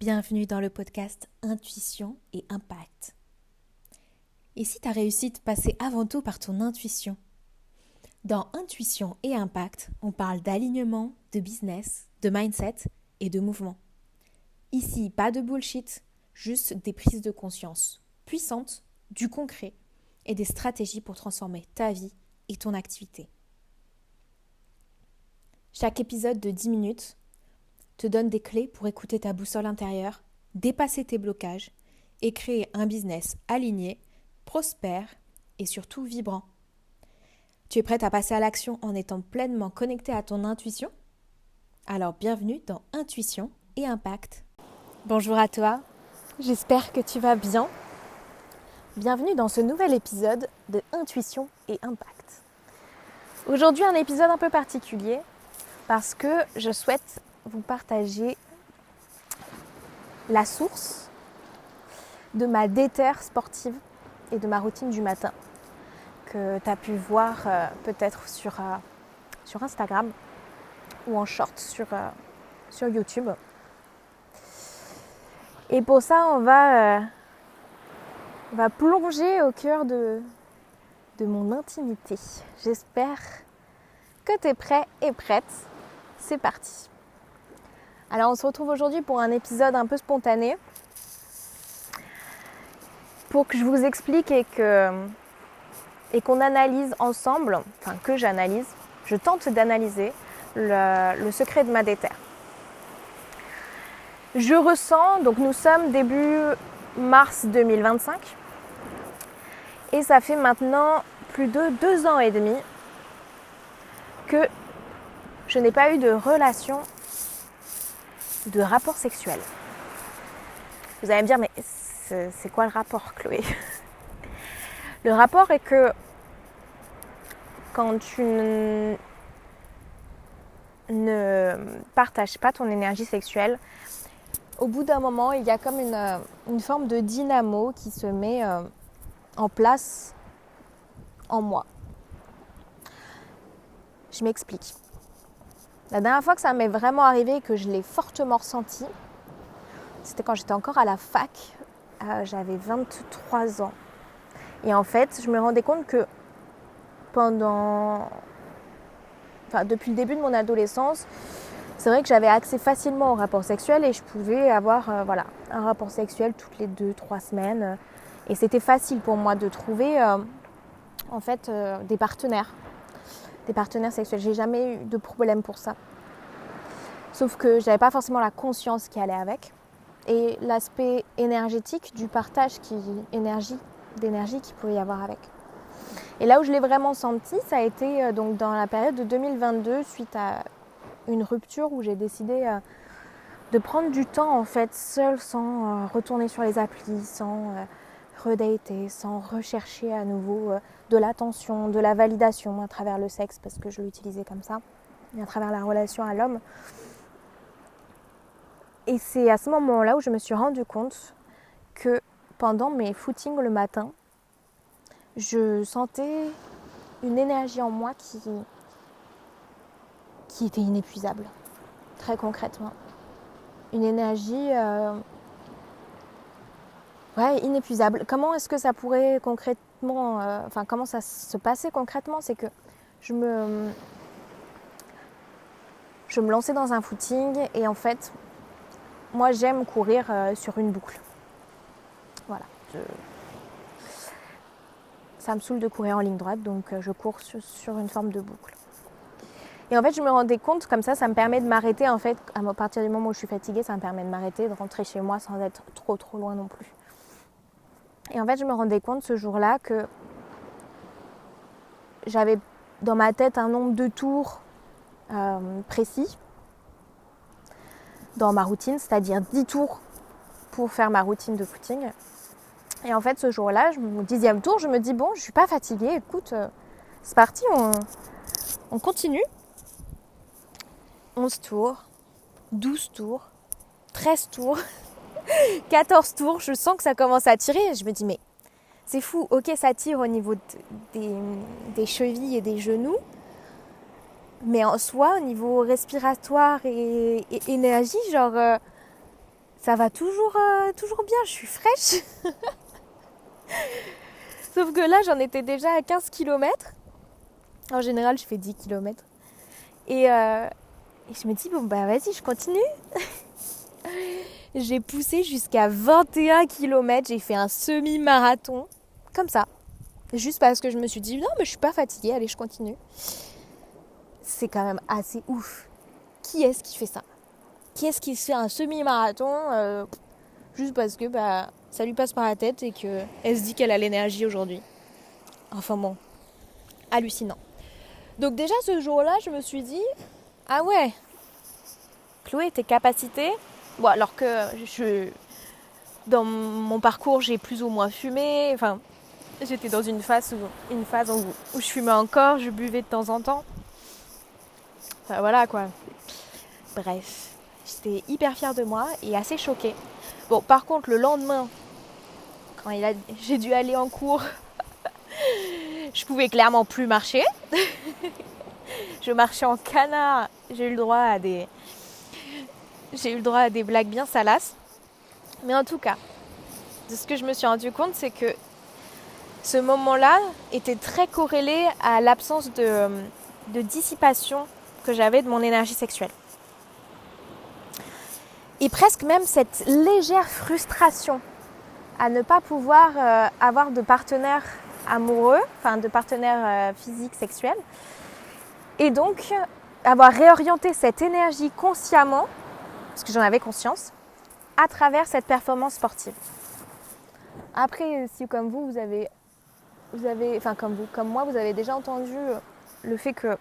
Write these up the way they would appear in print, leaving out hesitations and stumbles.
Bienvenue dans le podcast Intuition et Impact. Et si ta réussite passait avant tout par ton intuition? Dans Intuition et Impact, on parle d'alignement, de business, de mindset et de mouvement. Ici, pas de bullshit, juste des prises de conscience puissantes, du concret et des stratégies pour transformer ta vie et ton activité. Chaque épisode de 10 minutes te donne des clés pour écouter ta boussole intérieure, dépasser tes blocages et créer un business aligné, prospère et surtout vibrant. Tu es prête à passer à l'action en étant pleinement connectée à ton intuition? Alors bienvenue dans Intuition et Impact. Bonjour à toi, j'espère que tu vas bien. Bienvenue dans ce nouvel épisode de Intuition et Impact. Aujourd'hui un épisode un peu particulier parce que je souhaite vous partager la source de ma déterre sportive et de ma routine du matin que tu as pu voir peut-être sur Instagram ou en short sur YouTube. Et pour ça, on va plonger au cœur de mon intimité. J'espère que tu es prêt et prête. C'est parti. Alors on se retrouve aujourd'hui pour un épisode un peu spontané pour que je vous explique et qu'on analyse ensemble, enfin que j'analyse, je tente d'analyser le secret de ma déterre. Je ressens, donc nous sommes début mars 2025 et ça fait maintenant plus de 2 ans et demi que je n'ai pas eu de relation, de rapport sexuel. Vous allez me dire, mais c'est quoi le rapport, Chloé? Le rapport est que quand tu ne partages pas ton énergie sexuelle, au bout d'un moment, il y a comme une forme de dynamo qui se met en place en moi. Je m'explique. La dernière fois que ça m'est vraiment arrivé et que je l'ai fortement ressenti, c'était quand j'étais encore à la fac. J'avais 23 ans. Et en fait, je me rendais compte que depuis le début de mon adolescence, c'est vrai que j'avais accès facilement au rapport sexuel et je pouvais avoir un rapport sexuel toutes les 2-3 semaines. Et c'était facile pour moi de trouver des partenaires sexuels. J'ai jamais eu de problème pour ça. Sauf que je n'avais pas forcément la conscience qui allait avec. Et l'aspect énergétique du partage d'énergie qu'il pouvait y avoir avec. Et là où je l'ai vraiment senti, ça a été donc dans la période de 2022 suite à une rupture où j'ai décidé de prendre du temps en fait seule sans retourner sur les applis, sans redater, sans rechercher à nouveau de l'attention, de la validation à travers le sexe parce que je l'utilisais comme ça et à travers la relation à l'homme. Et c'est à ce moment-là où je me suis rendu compte que pendant mes footings le matin, je sentais une énergie en moi qui était inépuisable, très concrètement. Une énergie inépuisable. Comment est-ce que ça pourrait concrètement, comment ça se passait concrètement? C'est que je me lançais dans un footing et en fait, moi j'aime courir sur une boucle. Voilà. Ça me saoule de courir en ligne droite, donc je cours sur une forme de boucle. Et en fait, je me rendais compte, comme ça me permet de m'arrêter. En fait, à partir du moment où je suis fatiguée, ça me permet de m'arrêter, de rentrer chez moi sans être trop loin non plus. Et en fait, je me rendais compte ce jour-là que j'avais dans ma tête un nombre de tours précis dans ma routine, c'est-à-dire 10 tours pour faire ma routine de footing. Et en fait, ce jour-là, au 10e tour, je me dis, bon, je suis pas fatiguée, écoute, c'est parti, on continue. 11 tours, 12 tours, 13 tours, 14 tours, je sens que ça commence à tirer. Je me dis, mais c'est fou, ok, ça tire au niveau des chevilles et des genoux, mais en soi, au niveau respiratoire et énergie, ça va toujours bien, je suis fraîche. Sauf que là, j'en étais déjà à 15 km. En général, je fais 10 km. Et je me dis, bon, bah vas-y, je continue. J'ai poussé jusqu'à 21 km. J'ai fait un semi-marathon. Comme ça. Juste parce que je me suis dit, non, mais je suis pas fatiguée, allez, je continue. C'est quand même assez ouf. Qui est-ce qui fait ça ? Qui est-ce qui se fait un semi-marathon juste parce que ça lui passe par la tête et qu'elle se dit qu'elle a l'énergie aujourd'hui. Enfin bon, hallucinant. Donc déjà ce jour-là, je me suis dit, ah ouais, Chloé, tes capacités, bon alors que dans mon parcours, j'ai plus ou moins fumé, enfin, j'étais dans une phase où je fumais encore, je buvais de temps en temps. Enfin voilà quoi. Bref, j'étais hyper fière de moi et assez choquée. Bon, par contre, le lendemain, quand j'ai dû aller en cours, je pouvais clairement plus marcher. Je marchais en canard. J'ai eu le droit à des blagues bien salaces. Mais en tout cas, de ce que je me suis rendu compte, c'est que ce moment-là était très corrélé à l'absence de dissipation que j'avais de mon énergie sexuelle. Et presque même cette légère frustration à ne pas pouvoir avoir de partenaire amoureux, enfin de partenaire physique, sexuel. Et donc, avoir réorienté cette énergie consciemment, parce que j'en avais conscience, à travers cette performance sportive. Après, si comme vous avez enfin comme moi, vous avez déjà entendu le fait que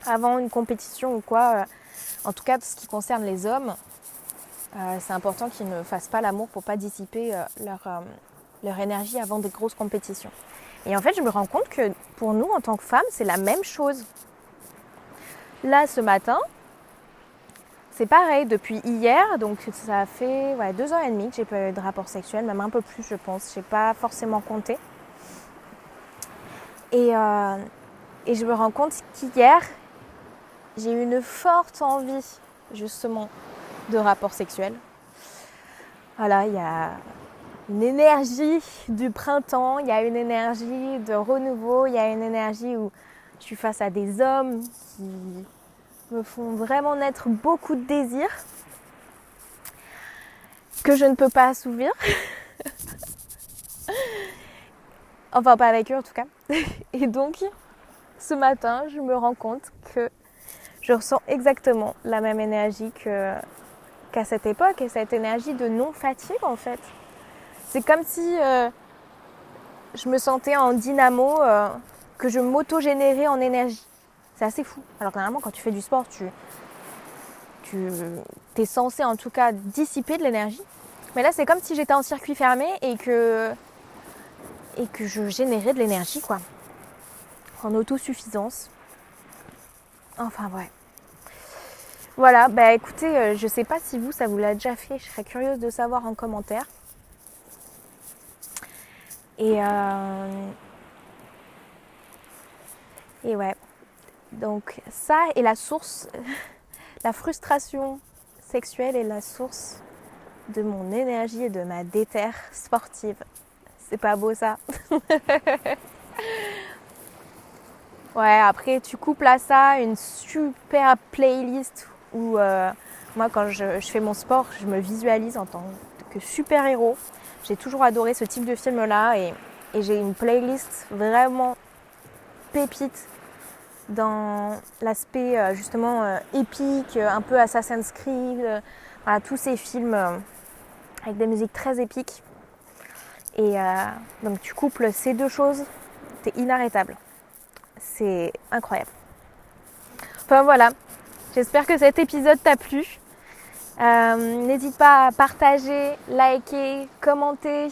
avant une compétition ou quoi, en tout cas ce qui concerne les hommes, c'est important qu'ils ne fassent pas l'amour pour pas dissiper leur énergie avant des grosses compétitions. Et en fait, je me rends compte que pour nous, en tant que femmes, c'est la même chose. Là, ce matin, c'est pareil, depuis hier, donc ça fait 2h30 que j'ai pas eu de rapport sexuel, même un peu plus, je pense. Je n'ai pas forcément compté. Et je me rends compte qu'hier, j'ai eu une forte envie, justement, de rapport sexuel. Voilà, il y a une énergie du printemps, il y a une énergie de renouveau, il y a une énergie où je suis face à des hommes qui me font vraiment naître beaucoup de désirs que je ne peux pas assouvir. Enfin, pas avec eux en tout cas. Et donc, ce matin, je me rends compte que je ressens exactement la même énergie qu'à cette époque, et cette énergie de non-fatigue en fait. C'est comme si je me sentais en dynamo, que je m'auto-générais en énergie. C'est assez fou. Alors que normalement, quand tu fais du sport, tu es censé en tout cas dissiper de l'énergie. Mais là, c'est comme si j'étais en circuit fermé et que je générais de l'énergie, quoi. En autosuffisance. Enfin, ouais. Voilà, écoutez, je sais pas si ça vous l'a déjà fait. Je serais curieuse de savoir en commentaire. Et ouais. Donc ça est la source, la frustration sexuelle est la source de mon énergie et de ma déterre sportive. C'est pas beau ça? Ouais, après tu couples à ça une super playlist où moi quand je fais mon sport, je me visualise en tant que super-héros. J'ai toujours adoré ce type de film-là et j'ai une playlist vraiment pépite dans l'aspect justement épique, un peu Assassin's Creed, voilà, tous ces films avec des musiques très épiques. Et donc tu couples ces deux choses, t'es inarrêtable. C'est incroyable. Enfin voilà, j'espère que cet épisode t'a plu. N'hésite pas à partager, liker, commenter,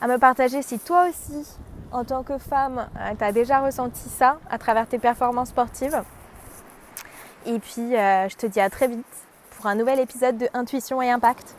à me partager si toi aussi, en tant que femme, tu as déjà ressenti ça à travers tes performances sportives. Et puis, je te dis à très vite pour un nouvel épisode de Intuition et Impact.